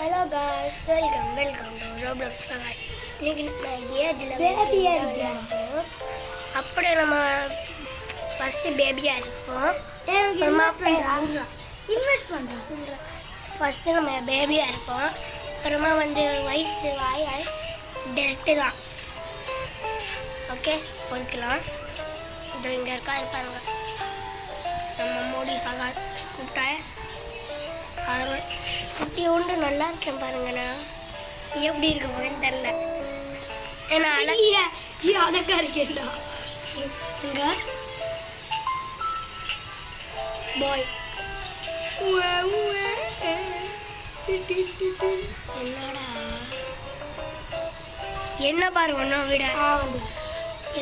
Hello guys, welcome to Roblox காய். இன்னைக்கு நான் ஏஜில் அப்படியே நம்ம ஃபஸ்ட்டு பேபியாக இருப்போம். இன்வைட் பண்ணுறோம். ஃபஸ்ட்டு நம்ம பேபியாக இருப்போம். அப்புறமா வந்து வயசு ஆய் டெல்ட்டு தான். ஓகே, போய்க்கலாம். இது இங்கே இருப்பாருங்க நம்ம மோடி சாகா கூப்பிட்டாய குட்டி ஒன்று நல்லா இருக்கேன் பாருங்கண்ணா. எப்படி இருக்க போறேன்னு தெரில. ஏன்னா அழகா இருக்கேன்டா. இங்க பாய் என்னடா என்ன பாரு ஒன்றும் விட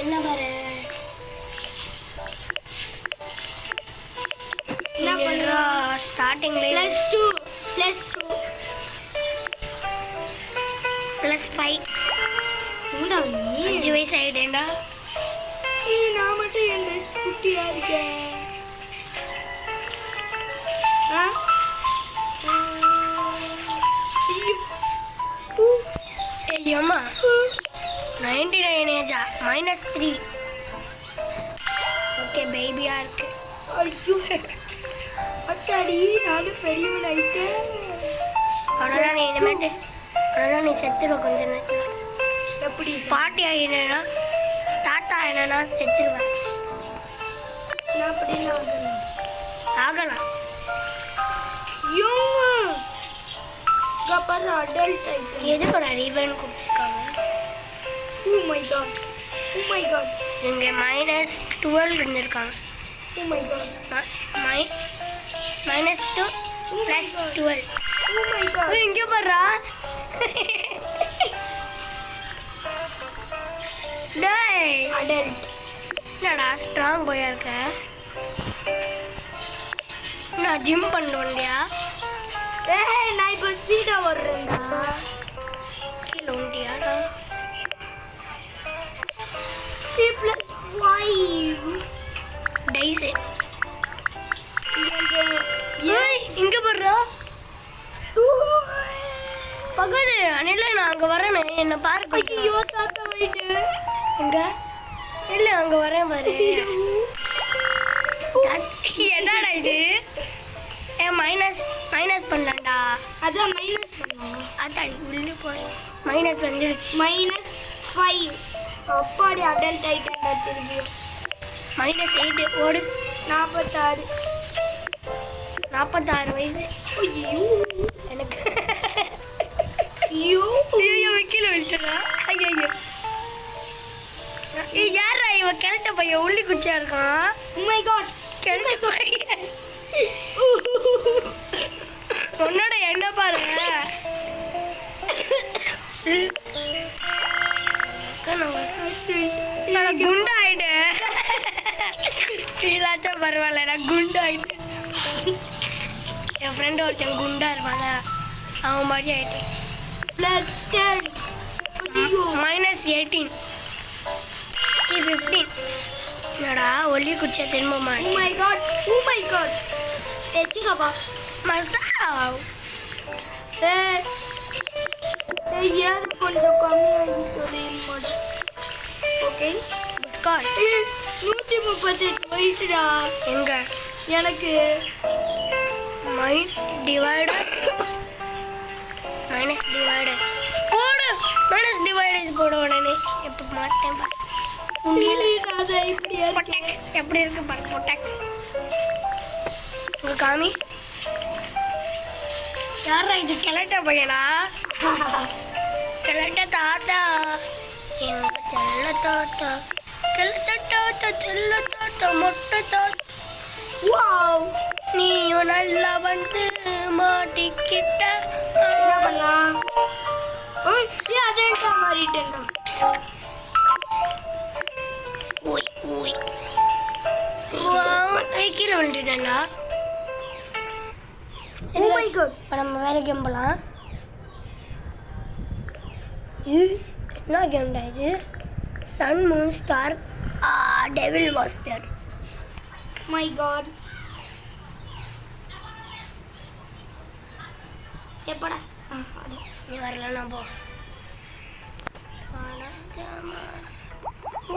என்ன பாரு ஸ்டார்டிங்ல +5 5 வயசு ஆயிட்டேன்டா. நான் மட்டும் என்ன குட்டியா இருக்கேன். ஐயோம்மா 99 ஏஜா -3. ஓகே, பேபியா இருக்கு. ஐயோ அத்தாடி, நானும் பெரியவன் ஆயிட்டேன். அவ்வளோதான், நீ இனிமேட்டு அவ்வளோதான், நீ செத்துருவ கொஞ்ச நேரத்தில். எப்படி பாட்டி ஆகினா தாத்தா என்னன்னா செத்துருவேன். நான் அப்படிலாம் ஆகலாம். பாரு, அடல்ட் ஆயிட்டேன். எதுக்கு நான் ரீவன் கூப்பிட்டுருக்காங்க? Oh my god, oh my god. இங்கே -12 இருந்திருக்காங்க. Oh my god, -2 + 12. Oh my god. இங்கே பாருடா. டேய் அடல்ட் என்னடா ஸ்ட்ராங் போயா இருக்க? நான் ஜிம் பண்ணுவேன்டியா. ஏய், நான் இப்போ ஸ்பீடா வர்றேன்டா. கீழே உண்டியாடா. 3+5 டைஸு. ஏய் இங்கே பாருடா. பகல் அனில, நான் அங்கே வரேனே, என்னை பாரு. ஐயோ தாத்தா போயிட்டு எங்க இல்லை, அங்கே வரேன் பாரு. என்னடா இது? மைனஸ் பண்ணலாம்டா. அதான் மைனஸ் பண்ணுவோம். அதாடி உள்ளே போய் மைனஸ் வந்துடுச்சு. -5. அப்பாடி அடல்ட் ஆயிட்டேன்டா திரும்பி. -8 ஓடு. 46 வயசு. ஐயோ எனக்கு ஐயோ ஐயோ கீழே விழுத்துடா. ஐயோ யாரா இவ? கிழட்ட பையன் உள்ளி குச்சியா இருக்கான். ஓ மை காட், கிழட்ட பையன். உன்னோட என்ன பாருங்க. குண்டு ஆயிட்டேன். இதாச்சும் பரவாயில்ல, நான் குண்டு ஆயிட்டேன். என் ஃப்ரெண்டு ஒருத்தன் குண்டா இருப்பாங்க, அவன் மாதிரி ஆயிட்டேன். +10. -18 15. என்னடா ஒல்லி குச்சியா திரும்பமா? Oh my god, oh my god. எச்சிங்கப்பா மசா. ஏய் ஏது கொஞ்சம் கம்மியாகி சொல்லிடுமாட. ஓகே, புஸ்கால் 138 வயசுடா. எங்க எனக்கு -டிவைடட் போடு. -டிவைடட் போட உடனே எப்போ மாட்டேன் பாரு. இப்படியா இருக்கேன். எப்படி இருக்கு பாரு. பொட்டாக்ஸ் உங்க காமி. யாரா இது? கிழட்ட பையனா? கிழட்ட தாத்தா, எங்க செல்ல தாத்தா, கிழட்ட தாத்தா, செல்ல தாத்தா, மொட்டை தாத்தா. வாவ், நீயும் நல்லா வந்து மாட்டிக்கிட்ட. என்ன பண்ணலாம்? ஓய் சரி, அடல்ட்டா மாறிட்டேன்டா. ஓய் கீழே வந்துட்டேன்டா. Oh my god. இப்போ நம்ம வேற கேம் போகலாம். என்ன கேம்டா இது? Sun moon star devil was there. My god. எப்படா நீ வரலன்னா போ.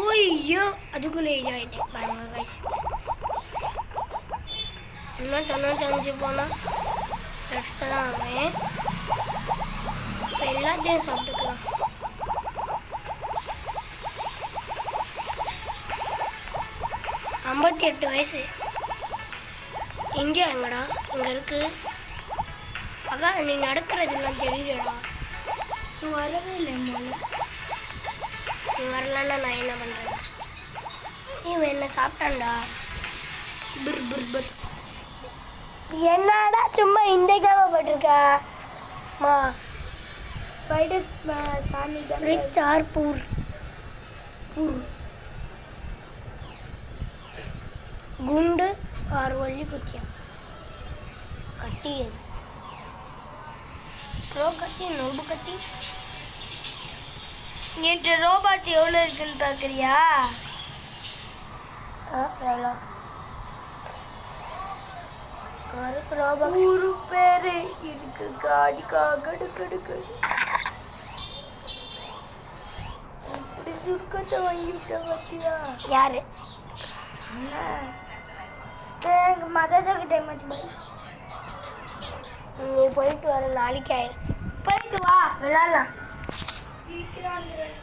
ஓய்யோ அதுக்குள்ளே ஏஜ் ஆகிட்டேன் பாருங்க கைஸ். இன்னும் 95 போனால் ட்ரெஸ் தான் ஆவேன். இப்போ எல்லாத்தையும் சாப்பிட்டுக்கலாம். ஐம்பத்தி 8 வயசு. இங்கே எங்கடா இங்கே இருக்கு. அக்கா நீ நடக்கிறதுலாம் தெரியுதுடா. நீ வரவே இல்லை முதல்ல. நீ வரலன்னா நான் என்ன பண்ணுறது? இவன் என்ன சாப்பிட்டான்டா. பிர் பிர் பிர். என்னடா சும்மா இந்த கேவப்பட்டிருக்கா மா. ஸ்பைடர்ஸ் சாமி தான். ரிச் ஆர் பூர்? பூர். குண்டு ஆர் ஒல்லி குச்சியா? கத்தி எது? ப்ரோ கத்தி நோபு கத்தி. நேற்று ரோபாட்ஸ் எவ்வளோ இருக்குன்னு பார்க்குறியா? எவ்வளோ ஒரு பேரு இருக்கு காடி காடு கடுக்கு. இப்படி சுருக்கத்தை வாங்கிட்ட பத்தியா? யாரு? எங்க மதசாக்கு டைம் ஆச்சு. நீ போயிட்டு வர நாளைக்கு ஆயிடும். போயிட்டு வா விளாட்லாம். சீக்கிரம் வந்துடுறேன்.